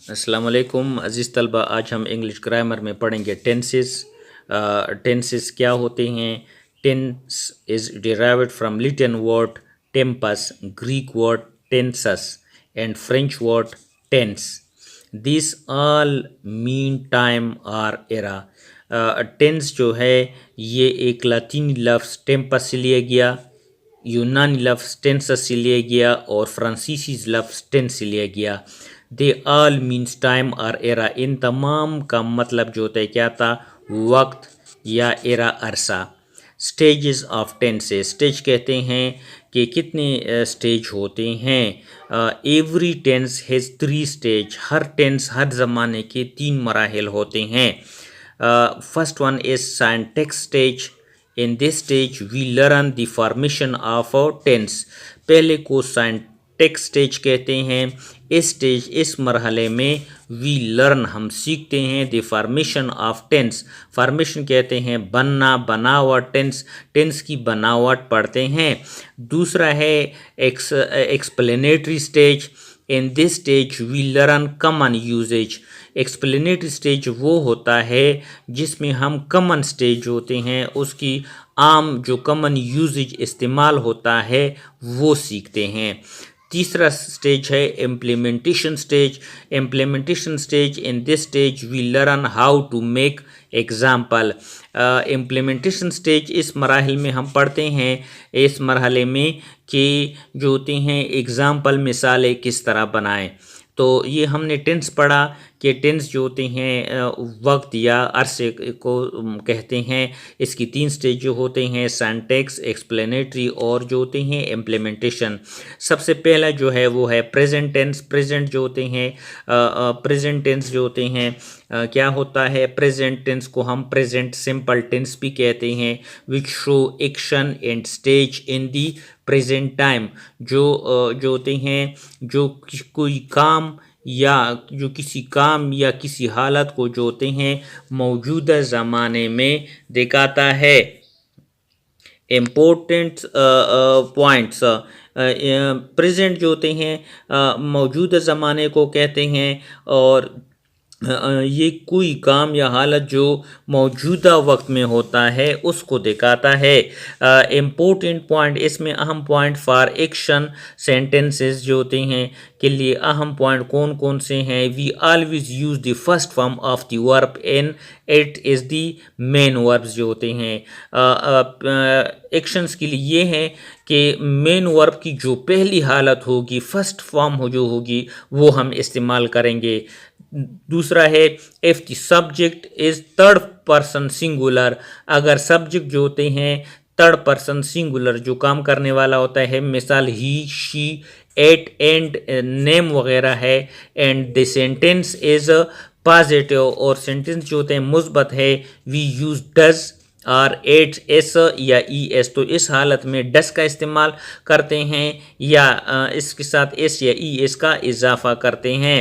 अस्सलाम वालेकुम अज़ीज़ तलबा। आज हम इंग्लिश ग्रामर में पढ़ेंगे टेंसेस। टेंसेस क्या होते हैं? Tense is derived from Latin word tempus, Greek word tensus and French word tense. This all mean time और एरा। टेंस जो है ये एक लातीनी लफ्ज़ टेम्पस से लिया गया, यूनानी लफ्ज़ टेंसस से लिया गया और फ्रांसीसी लफ्ज़ टेंस से लिया गया। दे ऑल मीन्स टाइम और एरा। इन तमाम का मतलब जो होता है क्या था? वक्त या एरा, अरसा। Stages of tenses. स्टेज कहते हैं कि कितने स्टेज होते हैं। Every tense has 3 stage. हर टेंस हर ज़माने के 3 मराहिल होते हैं। First one is syntax stage. In this stage we learn the formation of tense. पहले को सिंटैक्स स्टेज कहते हैं। इस मरहले में वी लर्न हम सीखते हैं the formation of tense. Formation कहते हैं बनना, बनावट। टेंस की बनावट पढ़ते हैं। दूसरा है explanatory stage. In this stage we learn common usages. Explanatory stage वो होता है जिसमें हम कॉमन स्टेज होते हैं उसकी आम जो कॉमन यूजेज इस्तेमाल होता है वो सीखते हैं। तीसरा स्टेज है implementation stage. Implementation stage, in this stage we learn how to make example. Implementation stage इस मराहल में हम पढ़ते हैं इस मरहले में कि जो होते हैं एग्ज़ाम्पल, मिसालें किस तरह बनाएं। तो ये हमने टेंस पढ़ा कि टेंस जो होते हैं वक्त या अरसे को कहते हैं। इसकी 3 स्टेज जो होते हैं सिंटैक्स, एक्सप्लेनेटरी और जो होते हैं इम्प्लीमेंटेशन। सबसे पहला जो है वो है प्रेजेंट टेंस। प्रेजेंट जो होते हैं प्रेजेंट टेंस जो होते हैं क्या होता है? प्रेजेंट टेंस को हम प्रेजेंट सिंपल टेंस भी कहते हैं। Which show action and stage in the present time. जो होते हैं जो कोई काम या जो किसी काम या किसी हालत को जो होते हैं मौजूदा ज़माने में दिखाता है। Important points. प्रेजेंट जो होते हैं मौजूदा ज़माने को कहते हैं और ये कोई काम या हालत जो मौजूदा वक्त में होता है उसको दिखाता है। इम्पोर्टेंट पॉइंट, इसमें अहम पॉइंट फॉर एक्शन सेंटेंसेस जो होते हैं के लिए अहम पॉइंट कौन कौन से हैं? We always use the first form of the verb in it is the main verbs जो होते हैं एक्शंस के लिए ये हैं कि मेन वर्ब की जो पहली हालत होगी, फर्स्ट फॉर्म हो जो होगी वो हम इस्तेमाल करेंगे। दूसरा है if the subject is third person singular. अगर सब्जेक्ट जो होते हैं थर्ड पर्सन सिंगुलर जो काम करने वाला होता है, मिसाल ही, शी, एट, एंड, नेम वगैरह है, and the sentence is positive और सेंटेंस जो होते हैं मुस्बत है, वी यूज़ डज और एट, एस या ई एस। तो इस हालत में डस का इस्तेमाल करते हैं या इसके साथ एस या ई एस का इजाफा करते हैं।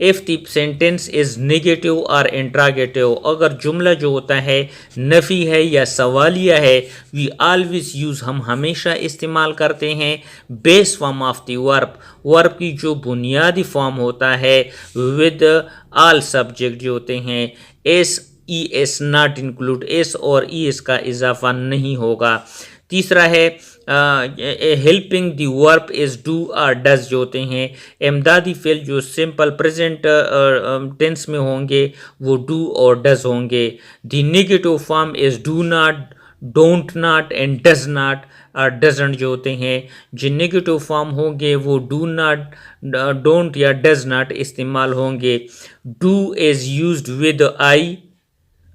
If the sentence is negative और इंट्रागेटिव, अगर जुमला जो होता है नफ़ी है या सवालिया है, वी ऑलवेज यूज़ हम हमेशा इस्तेमाल करते हैं base form of the verb. Verb की जो बुनियादी फॉर्म होता है विद ऑल सब्जेक्ट जो होते हैं S, E S not include, S और ई एस का इजाफा नहीं होगा। तीसरा है helping the verb is do और डज जो होते हैं इमदादी फेल जो सिंपल प्रेजेंट टेंस में होंगे वो डू और डज होंगे। The negative form is do not, don't not and does not और डजंट जो होते हैं जिन नेगेटिव फॉर्म होंगे वो डू नॉट, डोंट या डज नॉट इस्तेमाल होंगे। Do is used with I,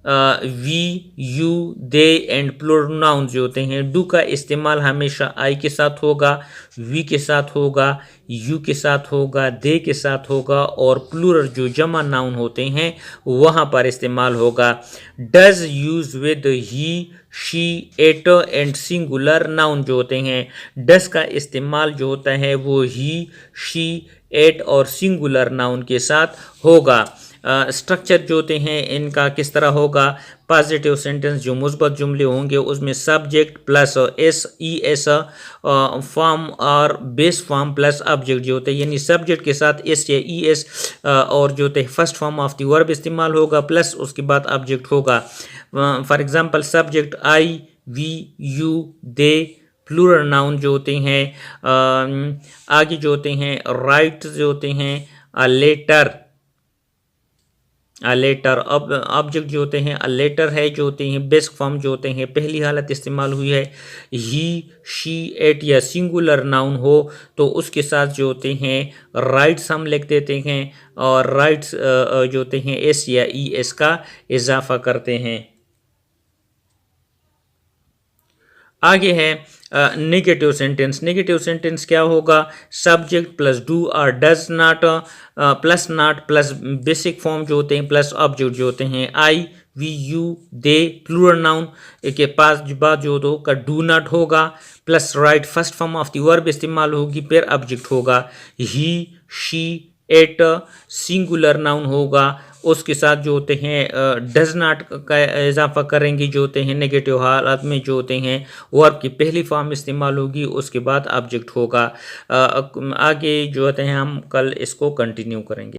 we, you, they and pronoun जो होते हैं डू का इस्तेमाल हमेशा आई के साथ होगा, वी के साथ होगा, यू के साथ होगा, दे के साथ होगा और प्लूरल जो जमा नाउन होते हैं वहाँ पर इस्तेमाल होगा। Does use with he, she, it and singular noun जो होते हैं डज का इस्तेमाल जो होता है वो ही, शी, एट और सिंगुलर नाउन के साथ होगा। स्ट्रक्चर जो होते हैं इनका किस तरह होगा। पॉजिटिव सेंटेंस जो मुस्बत जुमले होंगे उसमें subject plus S E S form और बेस फॉर्म प्लस ऑब्जेक्ट जो होते हैं, यानी सब्जेक्ट के साथ एस या ई एस और जो होते हैं first form of the verb इस्तेमाल होगा प्लस उसके बाद ऑब्जेक्ट होगा। For example subject I we you they, plural noun जो होते हैं आगे जो होते हैं राइट जो होते हैं अ लेटर ऑब्जेक्ट जो होते हैं अ लेटर है जो होते हैं बेस्ट फॉर्म जो होते हैं पहली हालत इस्तेमाल हुई है। ही शी एट या सिंगुलर नाउन हो तो उसके साथ जो होते हैं राइट्स हम लिख देते हैं और राइट्स जो होते हैं एस या ई एस का इजाफा करते हैं। आगे है नेगेटिव सेंटेंस। नेगेटिव सेंटेंस क्या होगा, सब्जेक्ट प्लस डू और does not plus not plus basic form जो होते हैं प्लस ऑब्जेक्ट जो होते हैं I we you they, plural noun के पास बाद जो होगा डू नॉट होगा plus right first form of the verb इस्तेमाल होगी फिर ऑब्जेक्ट होगा। He she it singular noun होगा उसके साथ जो होते हैं डज नॉट का इजाफा करेंगे जो होते हैं नेगेटिव हालत में जो होते हैं वर्ब की पहली फॉर्म इस्तेमाल होगी उसके बाद ऑब्जेक्ट होगा। आगे जो होते हैं हम कल इसको कंटिन्यू करेंगे।